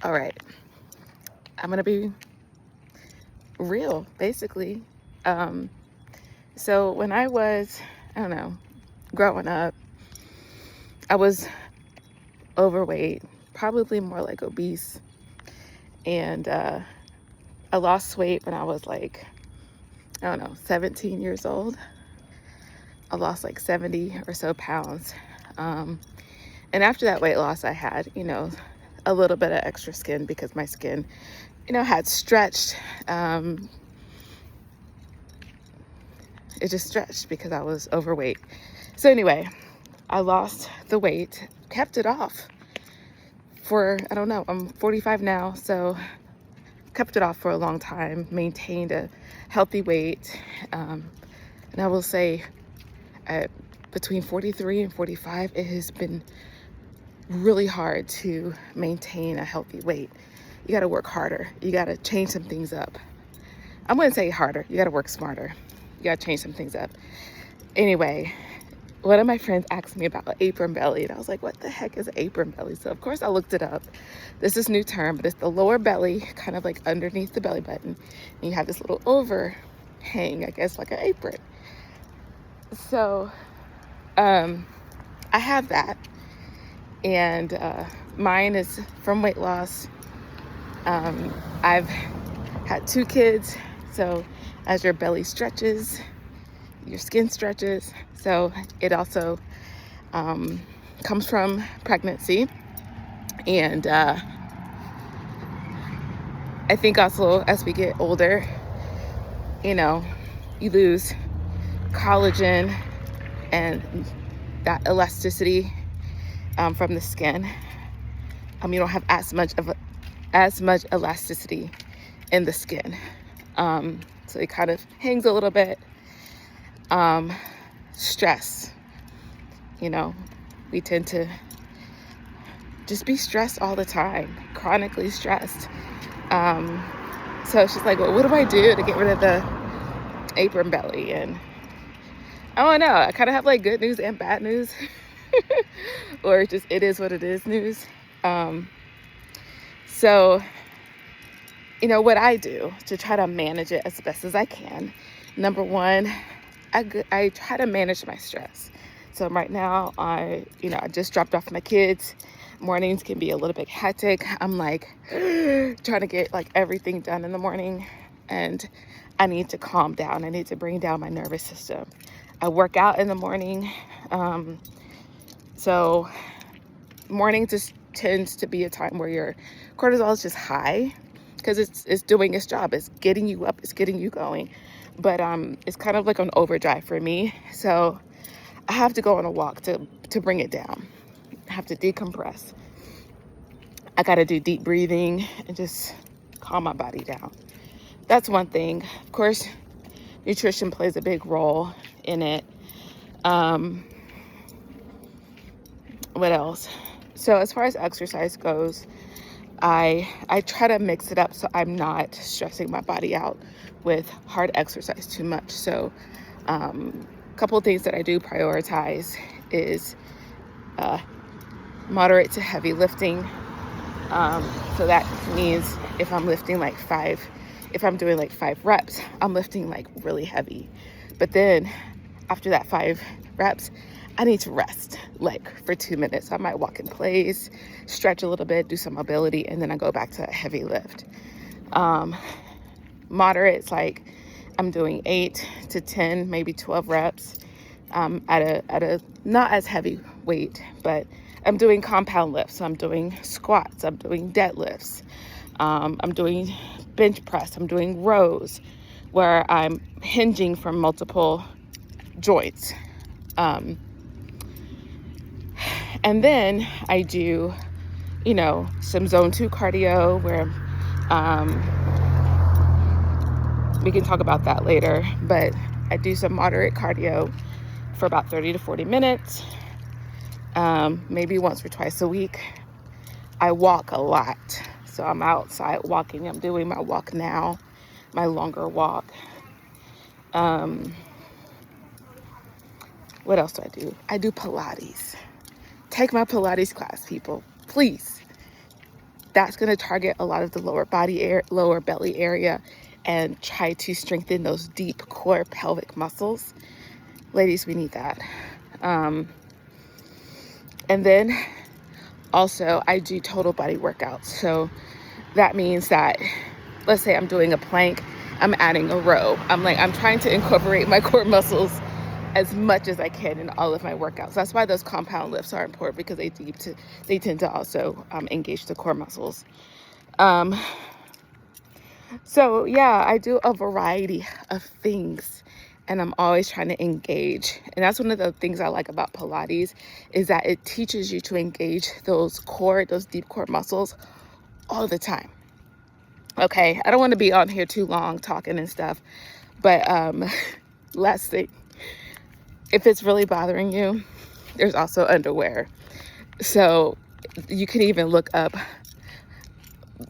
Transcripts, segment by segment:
All right, I'm gonna be real, basically. Um, so when I was, I don't know, growing up, I was overweight, probably more like obese, and I lost weight when I was like, I don't know, 17 years old. I lost like 70 or so pounds. And after that weight loss, I had, a little bit of extra skin because my skin, had stretched. It just stretched because I was overweight. So anyway, I lost the weight, kept it off for, I don't know, I'm 45 now, so kept it off for a long time, maintained a healthy weight. And I will say at between 43 and 45, it has been really hard to maintain a healthy weight. You got to work harder. You got to change some things up. I'm going to say harder. You got to work smarter. You got to change some things up. Anyway, one of my friends asked me about apron belly, and I was like, what the heck is apron belly? So of course I looked it up. This is a new term, but it's the lower belly, kind of like underneath the belly button. And you have this little overhang, I guess, like an apron. So I have that. And mine is from weight loss. I've had 2 kids, so as your belly stretches, your skin stretches. So it also comes from pregnancy. And I think also as we get older, you lose collagen and that elasticity from the skin. You don't have as much elasticity in the skin. So it kind of hangs a little bit. Stress, we tend to just be stressed all the time, chronically stressed. So she's like, well, what do I do to get rid of the apron belly? And I don't know, I kind of have like good news and bad news. Or just it is what it is news. So what I do to try to manage it as best as I can. Number one, I try to manage my stress. So right now, I just dropped off my kids. Mornings can be a little bit hectic. I'm like trying to get like everything done in the morning, and I need to calm down. I need to bring down my nervous system. I work out in the morning. So morning just tends to be a time where your cortisol is just high because it's doing its job. It's getting you up. It's getting you going. But it's kind of like an overdrive for me. So I have to go on a walk to bring it down. I have to decompress. I got to do deep breathing and just calm my body down. That's one thing. Of course, nutrition plays a big role in it. What else? So as far as exercise goes, I try to mix it up so I'm not stressing my body out with hard exercise too much. So a couple of things that I do prioritize is moderate to heavy lifting. So that means if I'm lifting if I'm doing like 5 reps, I'm lifting like really heavy. But then after that 5 reps, I need to rest like for 2 minutes. I might walk in place, stretch a little bit, do some mobility, and then I go back to a heavy lift. Moderate, it's like I'm doing 8 to 10, maybe 12 reps at a not as heavy weight, but I'm doing compound lifts. So I'm doing squats, I'm doing deadlifts, I'm doing bench press, I'm doing rows where I'm hinging from multiple joints. And then I do, some zone 2 cardio where we can talk about that later, but I do some moderate cardio for about 30 to 40 minutes, maybe once or twice a week. I walk a lot. So I'm outside walking. I'm doing my walk now, my longer walk. What else do I do? I do Pilates. Take my Pilates class, people. Please. that's going to target a lot of the lower belly area and try to strengthen those deep core pelvic muscles. Ladies, we need that. And then also I do total body workouts. So that means that, let's say I'm doing a plank, I'm adding a row. I'm trying to incorporate my core muscles as much as I can in all of my workouts. That's why those compound lifts are important, because they tend to also engage the core muscles. So yeah, I do a variety of things, and I'm always trying to engage. And that's one of the things I like about Pilates, is that it teaches you to engage those deep core muscles all the time. Okay, I don't want to be on here too long talking and stuff, but last thing, if it's really bothering you, there's also underwear. So you can even look up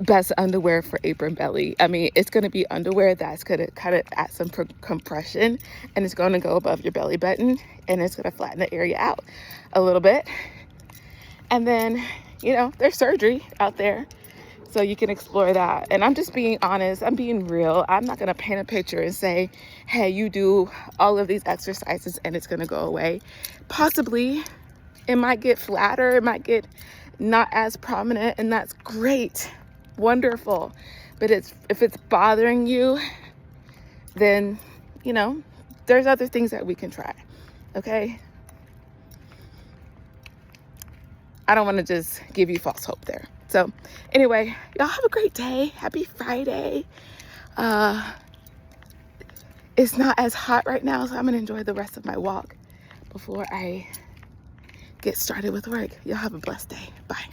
best underwear for Apron Belly. I mean, it's going to be underwear that's going to kind of add some compression, and it's going to go above your belly button, and it's going to flatten the area out a little bit. And then, there's surgery out there, so you can explore that. And I'm just being honest. I'm being real. I'm not going to paint a picture and say, hey, you do all of these exercises and it's going to go away. Possibly it might get flatter. It might get not as prominent, and that's great. Wonderful. But if it's bothering you, then, there's other things that we can try. Okay. I don't want to just give you false hope there. So anyway, y'all have a great day. Happy Friday. It's not as hot right now, so I'm gonna enjoy the rest of my walk before I get started with work. Y'all have a blessed day. Bye.